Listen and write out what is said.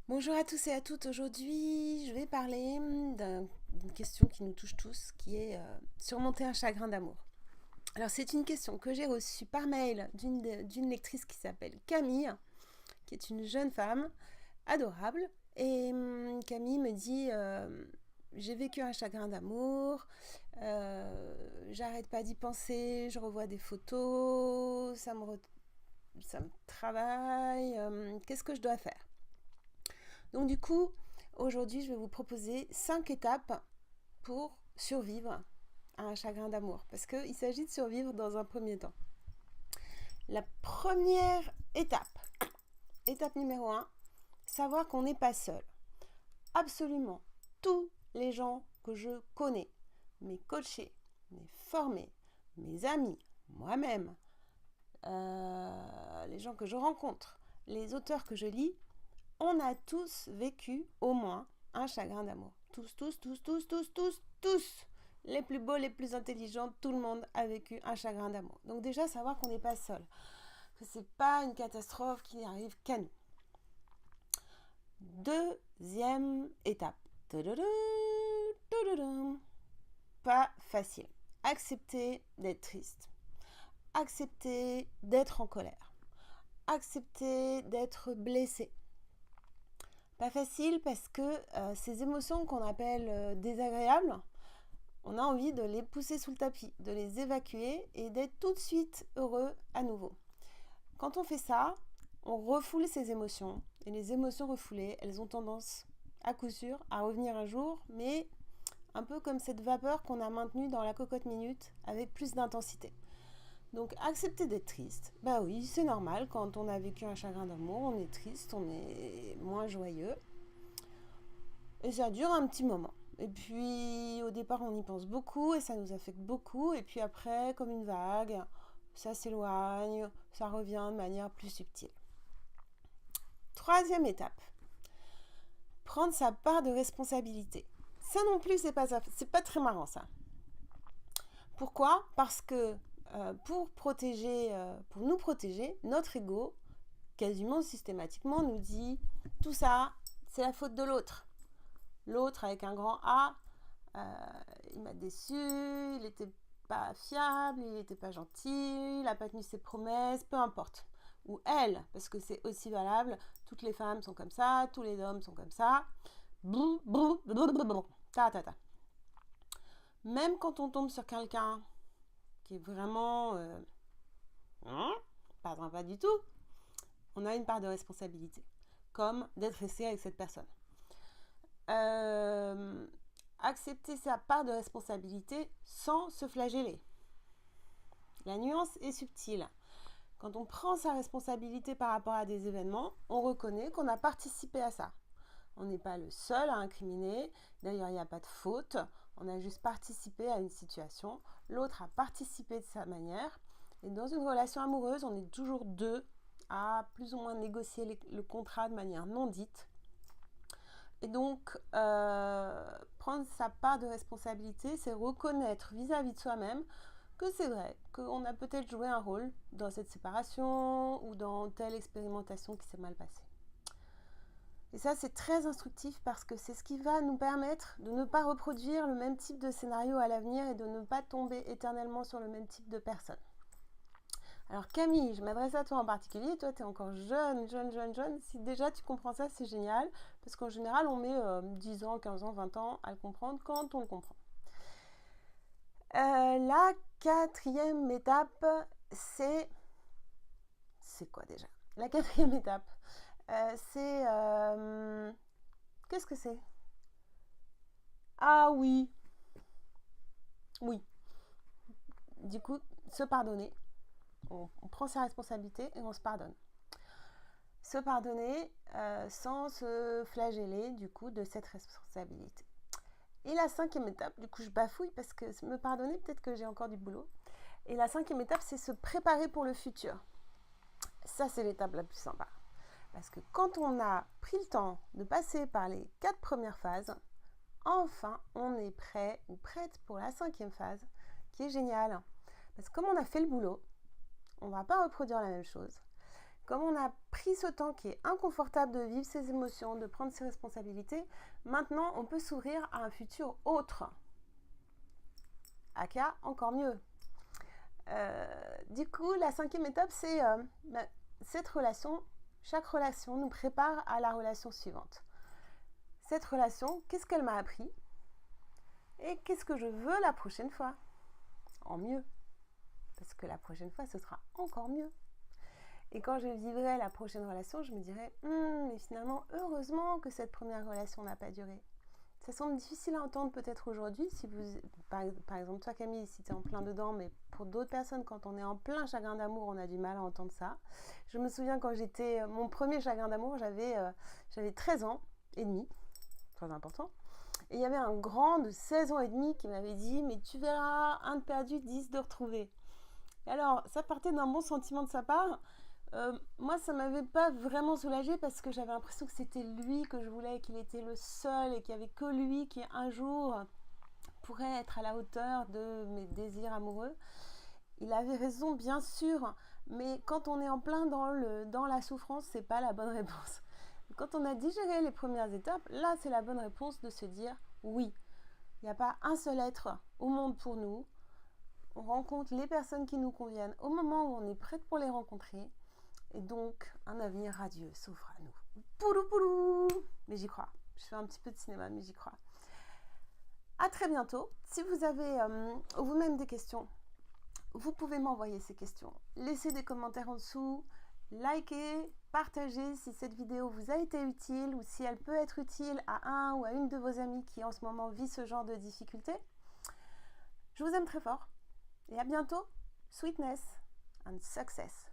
Bonjour à tous et à toutes. Aujourd'hui, je vais parler d'une question qui nous touche tous, qui est surmonter un chagrin d'amour. Alors, c'est une question que j'ai reçue par mail d'une lectrice qui s'appelle Camille, qui est une jeune femme adorable. Et Camille me dit j'ai vécu un chagrin d'amour, j'arrête pas d'y penser, je revois des photos, ça me travaille, qu'est-ce que je dois faire? Donc du coup, aujourd'hui, je vais vous proposer 5 étapes pour survivre à un chagrin d'amour. Parce qu'il s'agit de survivre dans un premier temps. La première étape, étape numéro 1, savoir qu'on n'est pas seul. Absolument tous les gens que je connais, mes coachés, mes formés, mes amis, moi-même, les gens que je rencontre, les auteurs que je lis, on a tous vécu au moins un chagrin d'amour. Tous, tous, tous, tous, tous, tous, tous. Les plus beaux, les plus intelligents, tout le monde a vécu un chagrin d'amour. Donc déjà, savoir qu'on n'est pas seul. Que c'est pas une catastrophe qui n'arrive qu'à nous. Deuxième étape. Pas facile. Accepter d'être triste. Accepter d'être en colère. Accepter d'être blessé. Pas facile parce que ces émotions qu'on appelle désagréables, on a envie de les pousser sous le tapis, de les évacuer et d'être tout de suite heureux à nouveau. Quand on fait ça, on refoule ces émotions. Et les émotions refoulées, elles ont tendance, à coup sûr, à revenir un jour, mais un peu comme cette vapeur qu'on a maintenue dans la cocotte minute avec plus d'intensité. Donc accepter d'être triste, bah oui, c'est normal, quand on a vécu un chagrin d'amour, on est triste, on est moins joyeux. Et ça dure un petit moment. Et puis au départ on y pense beaucoup et ça nous affecte beaucoup. Et puis après, comme une vague, ça s'éloigne, ça revient de manière plus subtile. Troisième étape, prendre sa part de responsabilité. Ça non plus, c'est pas très marrant ça. Pourquoi? Parce que pour nous protéger, notre ego, quasiment systématiquement, nous dit tout ça, c'est la faute de l'autre. L'autre avec un grand A, il m'a déçu, il n'était pas fiable, il n'était pas gentil, il n'a pas tenu ses promesses, peu importe. Ou elle, parce que c'est aussi valable, toutes les femmes sont comme ça, tous les hommes sont comme ça. Même quand on tombe sur quelqu'un qui est vraiment pas du tout, on a une part de responsabilité, comme d'être resté avec cette personne. Accepter sa part de responsabilité sans se flageller. La nuance est subtile. Quand on prend sa responsabilité par rapport à des événements, on reconnaît qu'on a participé à ça. On n'est pas le seul à incriminer. D'ailleurs, il n'y a pas de faute. On a juste participé à une situation. L'autre a participé de sa manière. Et dans une relation amoureuse, on est toujours deux à plus ou moins négocier le contrat de manière non dite. Et donc, prendre sa part de responsabilité, c'est reconnaître vis-à-vis de soi-même que c'est vrai, qu'on a peut-être joué un rôle dans cette séparation ou dans telle expérimentation qui s'est mal passée. Et ça, c'est très instructif parce que c'est ce qui va nous permettre de ne pas reproduire le même type de scénario à l'avenir et de ne pas tomber éternellement sur le même type de personne. Alors Camille, je m'adresse à toi en particulier, toi tu es encore jeune, si déjà tu comprends ça c'est génial, parce qu'en général on met 10 ans, 15 ans, 20 ans à le comprendre quand on le comprend. La quatrième étape, c'est quoi déjà? La quatrième étape, c'est... qu'est-ce que c'est? Ah oui, oui. Du coup, se pardonner. On prend sa responsabilité et on se pardonne. Se pardonner sans se flageller du coup de cette responsabilité. Et la cinquième étape, du coup je bafouille parce que me pardonner, peut-être que j'ai encore du boulot. Et la cinquième étape, c'est se préparer pour le futur. Ça, c'est l'étape la plus sympa. Parce que quand on a pris le temps de passer par les 4 premières phases, enfin, on est prêt ou prête pour la cinquième phase, qui est géniale. Parce que comme on a fait le boulot, on ne va pas reproduire la même chose. Comme on a pris ce temps qui est inconfortable de vivre ses émotions, de prendre ses responsabilités, maintenant on peut s'ouvrir à un futur autre. Aka, encore mieux. Du coup, la 5e étape, c'est cette relation. Chaque relation nous prépare à la relation suivante. Cette relation, qu'est-ce qu'elle m'a appris? Et qu'est-ce que je veux la prochaine fois? En mieux. Parce que la prochaine fois, ce sera encore mieux. Et quand je vivrai la prochaine relation, je me dirai mais finalement, heureusement que cette première relation n'a pas duré. Ça semble difficile à entendre peut-être aujourd'hui, si vous, par exemple toi Camille, si tu es en plein dedans, mais pour d'autres personnes, quand on est en plein chagrin d'amour, on a du mal à entendre ça. Je me souviens quand j'étais, mon premier chagrin d'amour, j'avais 13 ans et demi, très important, et il y avait un grand de 16 ans et demi qui m'avait dit mais tu verras, un de perdu, 10 de retrouvé. Et alors, ça partait d'un bon sentiment de sa part. Moi, ça m'avait pas vraiment soulagée parce que j'avais l'impression que c'était lui que je voulais, qu'il était le seul et qu'il n'y avait que lui qui un jour pourrait être à la hauteur de mes désirs amoureux. Il avait raison, bien sûr, mais quand on est en plein dans la souffrance, c'est pas la bonne réponse. Quand on a digéré les premières étapes, là, c'est la bonne réponse de se dire oui. Il n'y a pas un seul être au monde pour nous. On rencontre les personnes qui nous conviennent au moment où on est prête pour les rencontrer. Et donc, un avenir radieux s'ouvre à nous. Poulou poulou. Mais j'y crois. Je fais un petit peu de cinéma, mais j'y crois. À très bientôt. Si vous avez vous-même des questions, vous pouvez m'envoyer ces questions. Laissez des commentaires en dessous. Likez, partagez si cette vidéo vous a été utile ou si elle peut être utile à un ou à une de vos amis qui en ce moment vit ce genre de difficultés. Je vous aime très fort. Et à bientôt. Sweetness and success.